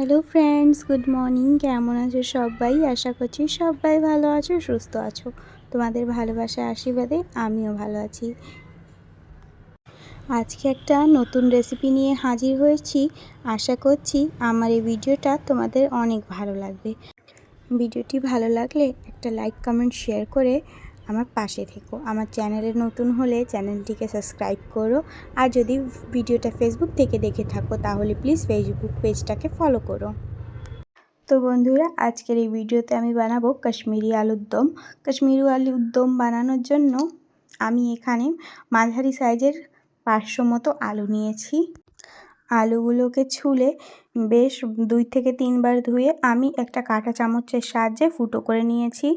Hello friends, good morning. কেমন আছো সবাই? আশা করছি সবাই ভালো আছো, সুস্থ আছো। তোমাদের ভালোবাসা আশীর্বাদে আমিও ভালো আছি। আজকে একটা নতুন রেসিপি নিয়ে হাজির হয়েছি। আশা করছি আমার এই ভিডিওটা তোমাদের অনেক ভালো লাগবে। ভিডিওটি ভালো লাগলে একটা লাইক, কমেন্ট, শেয়ার করে আমার পাশে থেকো। আমার চ্যানেলে নতুন হলে চ্যানেলটিকে সাবস্ক্রাইব করো। আর যদি ভিডিওটা ফেসবুক থেকে দেখে থাকো তাহলে প্লিজ ফেসবুক পেজটাকে ফলো করো। তো বন্ধুরা, আজকের এই ভিডিওতে আমি বানাবো কাশ্মীরি আলুর দম। কাশ্মীরি আলুর দম বানানোর জন্য আমি এখানে মাঝারি সাইজের 500 মতো আলু নিয়েছি। আলুগুলোকে ছুলে বেশ 2 থেকে 3 বার ধুয়ে আমি একটা কাঁটা চামচের সাহায্যে ফুটো করে নিয়েছি।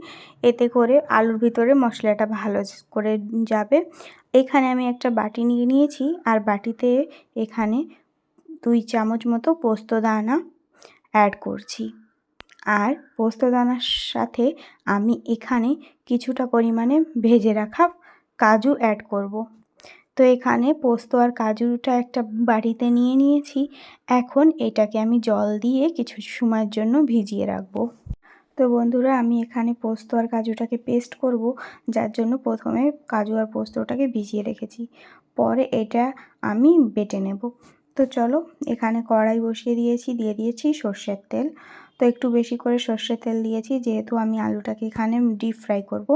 এতে করে আলুর ভিতরে মশলাটা ভালো করে যাবে। এখানে আমি একটা বাটি নিয়ে নিয়েছি, আর বাটিতে এখানে 2 চামচ মতো পোস্ত দানা অ্যাড করছি। আর পোস্তদানার সাথে আমি এখানে কিছুটা পরিমাণে ভেজে রাখা কাজু অ্যাড করব। তো এখানে পোস্ত আর কাজুটা একটা বাটিতে নিয়ে নিয়েছি। এখন এটাকে আমি জল দিয়ে কিছু সময়ের জন্য ভিজিয়ে রাখবো। তো বন্ধুরা, আমি এখানে পোস্ত আর কাজুটাকে পেস্ট করব, যার জন্য প্রথমে কাজু আর পোস্তটাকে ভিজিয়ে রেখেছি। পরে এটা আমি বেটে নেব। তো চলো, এখানে কড়াই বসিয়ে দিয়েছি, দিয়ে দিয়েছি সর্ষের তেল। তো একটু বেশি করে সর্ষের তেল দিয়েছি, যেহেতু আমি আলুটাকে এখানে ডিপ ফ্রাই করব।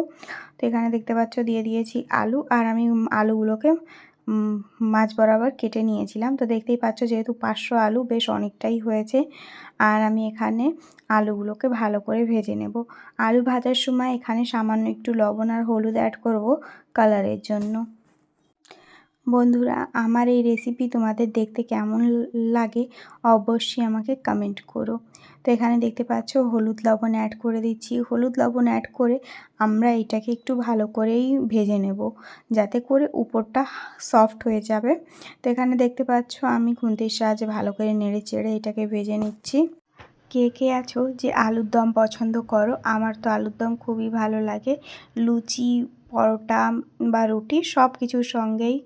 তো এখানে দেখতে পাচ্ছ দিয়ে দিয়েছি আলু, আর আমি আলুগুলোকে মাঝ বরাবর কেটে নিয়েছিলাম। তো দেখতেই পাচ্ছ যেহেতু 500 আলু বেশ অনেকটাই হয়েছে। আর আমি এখানে আলুগুলোকে ভালো করে ভেজে নেব। আলু ভাজার সময় এখানে সামান্য একটু লবণ আর হলুদ অ্যাড করব কালারের জন্য। বন্ধুরা, আমার এই রেসিপি তোমাদের দেখতে কেমন লাগে অবশ্যই আমাকে কমেন্ট করো। তো এখানে দেখতে পাচ্ছ হলুদ লবণ অ্যাড করে দিচ্ছি। হলুদ লবণ অ্যাড করে আমরা এটাকে একটু ভালো করেই ভেজে নেব, যাতে করে উপরটা সফট হয়ে যাবে। তো এখানে দেখতে পাচ্ছ আমি খুন্তির সাহায্যে ভালো করে নেড়ে চেড়ে এটাকে ভেজে নিচ্ছি। কে কে আছো যে আলুর দম পছন্দ করো? আমার তো আলুর দম খুবই ভালো লাগে। লুচি, পরোটা বা রুটি সব কিছুর সঙ্গেই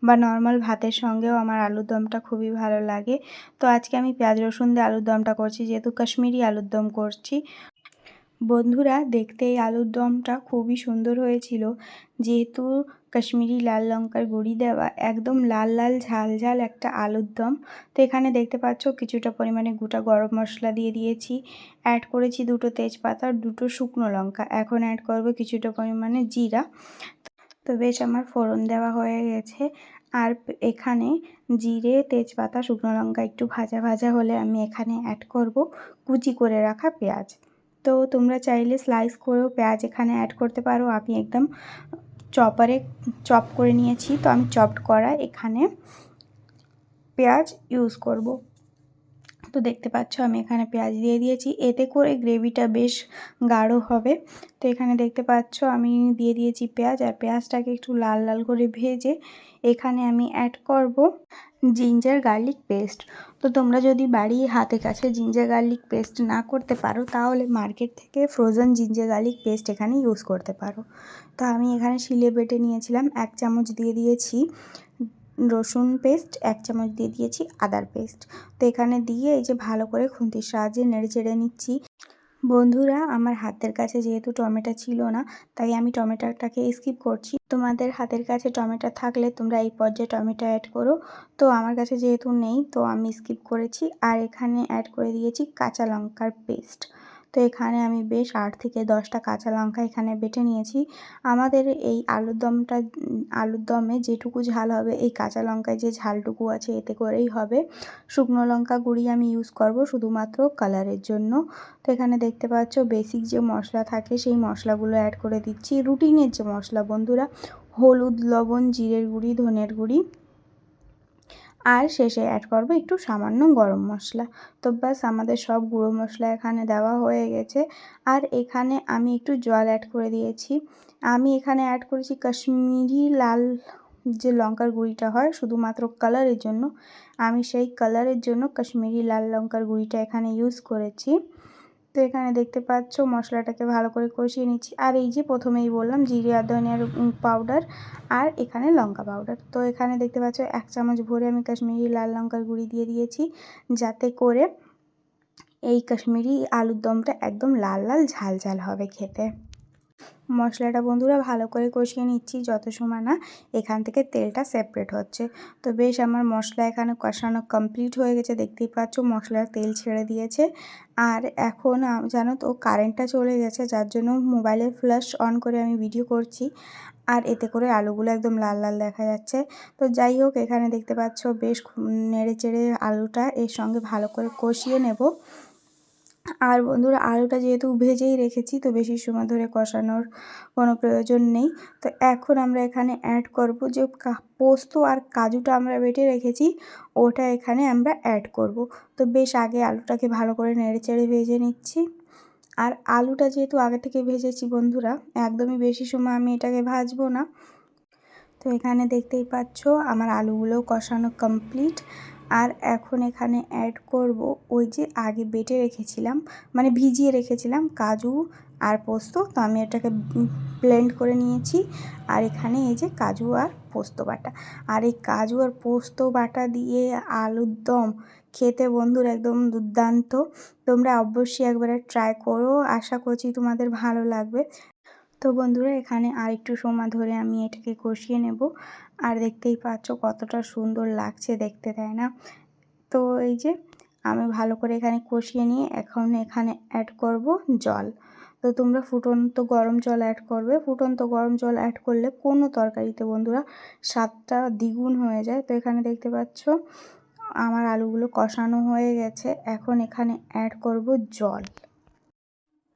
বা নর্মাল ভাতের সঙ্গেও আমার আলুর দমটা খুবই ভালো লাগে। তো আজকে আমি পেঁয়াজ রসুন দিয়ে আলুর দমটা করছি, যেহেতু কাশ্মীরি আলুর দম করছি। বন্ধুরা, দেখতে এই আলুর দমটা খুবই সুন্দর হয়েছিল, যেহেতু কাশ্মীরি লাল লঙ্কার গুঁড়ি দেওয়া, একদম লাল লাল ঝাল ঝাল একটা আলুর দম। তো এখানে দেখতে পাচ্ছ কিছুটা পরিমাণে গোটা গরম মশলা দিয়ে দিয়েছি, অ্যাড করেছি 2টো তেজপাতা আর 2টো শুকনো লঙ্কা। এখন অ্যাড করব কিছুটা পরিমাণে জিরা। তো বেশ আমার ফোড়ন দেওয়া হয়ে গেছে। আর এখানে জিরে, তেজপাতা, শুকনো লঙ্কা একটু ভাজা ভাজা হলে আমি এখানে অ্যাড করব কুচি করে রাখা পেঁয়াজ। তো তোমরা চাইলে স্লাইস করেও পেঁয়াজ এখানে অ্যাড করতে পারো। আমি একদম চপারে চপ করে নিয়েছি, তো আমি চপড করা এখানে পেঁয়াজ ইউজ করব। তো দেখতে পাচ্ছ আমি এখানে পেঁয়াজ দিয়ে দিয়েছি, এতে করে গ্রেভিটা বেশ গাঢ় হবে। তো এখানে দেখতে পাচ্ছ আমি দিয়ে দিয়েছি পেঁয়াজ, আর পেঁয়াজটাকে একটু লাল লাল করে ভেজে এখানে আমি অ্যাড করব জিঞ্জার গার্লিক পেস্ট। তো তোমরা যদি বাড়ির হাতে কাছে জিঞ্জার গার্লিক পেস্ট না করতে পারো, তাহলে মার্কেট থেকে ফ্রোজেন জিঞ্জার গার্লিক পেস্ট এখানে ইউজ করতে পারো। তো আমি এখানে শিলে বেটে নিয়েছিলাম, 1 চামচ দিয়ে দিয়েছি রসুন পেস্ট, 1 চামচ দিয়ে দিয়েছি আদার পেস্ট। তো এখানে দিয়ে এই যে ভালো করে খুন্তির সাহায্যে নেড়ে চেড়ে নিচ্ছি। বন্ধুরা, আমার হাতের কাছে যেহেতু টমেটো ছিল না, তাই আমি টমেটোটাকে স্কিপ করছি। তোমাদের হাতের কাছে টমেটো থাকলে তোমরা এই পর্যায়ে টমেটো অ্যাড করো। তো আমার কাছে যেহেতু নেই, তো আমি স্কিপ করেছি। আর এখানে অ্যাড করে দিয়েছি কাঁচা লঙ্কার পেস্ট। তো এখানে আমি বেশ 8 থেকে 10টা কাঁচা লঙ্কা এখানে বেটে নিয়েছি। আমাদের এই আলুর দমে যেটুকু ঝাল হবে, এই কাঁচা লঙ্কায় যে ঝালটুকু আছে এতে করেই হবে। শুকনো লঙ্কা গুঁড়ি আমি ইউজ করব শুধুমাত্র কালারের জন্য। তো এখানে দেখতে পাচ্ছ বেসিক যে মশলা থাকে সেই মশলাগুলো অ্যাড করে দিচ্ছি। রুটিনের যে মশলা বন্ধুরা, হলুদ, লবণ, জিরের গুঁড়ি, ধনের গুঁড়ি, আর শেষে অ্যাড করব একটু সামান্য গরম মশলা। তো ব্যাস আমাদের সব গুঁড়ো মশলা এখানে দেওয়া হয়ে গেছে। আর এখানে আমি একটু জল অ্যাড করে দিয়েছি। আমি এখানে অ্যাড করেছি কাশ্মীরি লাল যে লঙ্কার গুঁড়িটা হয় শুধুমাত্র কালারের জন্য, আমি সেই কালারের জন্য কাশ্মীরি লাল লঙ্কার গুঁড়িটা এখানে ইউজ করেছি। তো এখানে দেখতে পাচ্ছ মশলাটাকে ভালো করে কষিয়ে নিচ্ছি। আর এই যে প্রথমেই বললাম জিরে আর ধনিয়ার পাউডার, আর এখানে লঙ্কা পাউডার। তো এখানে দেখতে পাচ্ছ 1 চামচ ভরে আমি কাশ্মীরি লাল লঙ্কার গুঁড়ি দিয়ে দিয়েছি, যাতে করে এই কাশ্মীরি আলুর দমটা একদম লাল লাল ঝাল ঝাল হবে খেতে। মশলাটা বন্ধুরা ভালো করে কষিয়ে নিচ্ছি যত সময় না এখান থেকে তেলটা সেপারেট হচ্ছে। তো বেশ আমার মশলা এখানে কষানো কমপ্লিট হয়ে গেছে, দেখতেই পাচ্ছ মশলার তেল ছেড়ে দিয়েছে। আর এখন জানো তো কারেন্টটা চলে গেছে, যার জন্য মোবাইলের ফ্ল্যাশ অন করে আমি ভিডিও করছি, আর এতে করে আলুগুলো একদম লাল লাল দেখা যাচ্ছে। তো যাই হোক, এখানে দেখতে পাচ্ছ বেশ নেড়ে চেড়ে আলুটা এর সঙ্গে ভালো করে কষিয়ে নেব। আর বন্ধুরা আলুটা যেহেতু ভেজেই রেখেছি, তো বেশি সময় ধরে কষানোর কোনো প্রয়োজন নেই। তো এখন আমরা এখানে অ্যাড করব যে পোস্ত আর কাজুটা আমরা বেটে রেখেছি, ওটা এখানে আমরা অ্যাড করব। তো বেশ আগে আলুটাকে ভালো করে নেড়ে চেড়ে ভেজে নিচ্ছি। আর আলুটা যেহেতু আগে থেকে ভেজেছি বন্ধুরা, একদমই বেশি সময় আমি এটাকে ভাজবো না। তো এখানে দেখতেই পাচ্ছ আমার আলুগুলো কষানো কমপ্লিট। আর এখন এখানে অ্যাড করব ওই যে আগে বেটে রেখেছিলাম, মানে ভিজিয়ে রেখেছিলাম কাজু আর পোস্ত। তো আমি এটাকে ব্লেন্ড করে নিয়েছি, আর এখানে এই যে কাজু আর পোস্ত বাটা। আর এই কাজু আর পোস্ত বাটা দিয়ে আলুর দম খেতে বন্ধুরা একদম দুর্দান্ত। তোমরা অবশ্যই একবারে ট্রাই করো, আশা করছি তোমাদের ভালো লাগবে। তো বন্ধুরা এখানে আর একটু সময় ধরে আমি এটাকে কষিয়ে নেব। আর দেখতেই পাচ্ছ কতটা সুন্দর লাগছে দেখতে, তাই না? তো এই যে আমি ভালো করে এখানে কষিয়ে নিয়ে এখন এখানে অ্যাড করব জল। তো তোমরা ফুটন্ত গরম জল অ্যাড করবে। ফুটন্ত গরম জল অ্যাড করলে কোনো তরকারিতে বন্ধুরা স্বাদটা দ্বিগুণ হয়ে যায়। তো এখানে দেখতে পাচ্ছ আমার আলুগুলো কষানো হয়ে গেছে, এখন এখানে অ্যাড করব জল।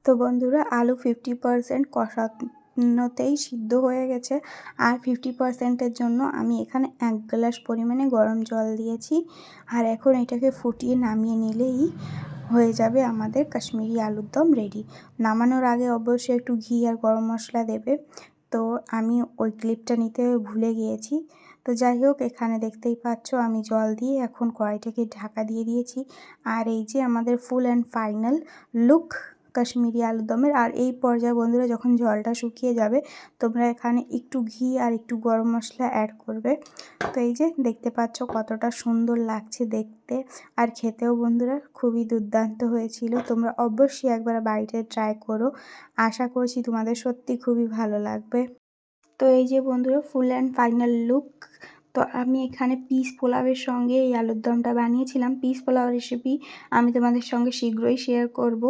তো বন্ধুরা আলু 50% কষানোতেই সিদ্ধ হয়ে গেছে, আর 50%-এর জন্য আমি এখানে 1 গ্লাস পরিমাণে গরম জল দিয়েছি। আর এখন এটাকে ফুটিয়ে নামিয়ে নিলেই হয়ে যাবে আমাদের কাশ্মীরি আলুর দম রেডি। নামানোর আগে অবশ্যই একটু ঘি আর গরম মশলা দেবে। তো আমি ওই ক্লিপটা নিতে ভুলে গিয়েছি। তো যাই হোক, এখানে দেখতেই পাচ্ছ আমি জল দিয়ে এখন কড়াইটাকে ঢাকা দিয়ে দিয়েছি। আর এই যে আমাদের full and final look Kashmiri আলুর দমের। আর এই পর্যায়ে বন্ধুরা যখন জলটা শুকিয়ে যাবে, তোমরা এখানে একটু ঘি আর একটু গরম মশলা অ্যাড করবে। তো এই যে দেখতে পাচ্ছ কতটা সুন্দর লাগছে দেখতে, আর খেতেও বন্ধুরা খুবই দুর্দান্ত হয়েছিল। তোমরা অবশ্যই একবার বাড়িতে ট্রাই করো, আশা করছি তোমাদের সত্যি খুবই ভালো লাগবে। তো এই যে বন্ধুরা ফুল অ্যান্ড ফাইনাল লুক। তো আমি এখানে পিস পোলাওয়ের সঙ্গে এই আলুর দমটা বানিয়েছিলাম। পিস পোলাও রেসিপি আমি তোমাদের সঙ্গে শীঘ্রই শেয়ার করব।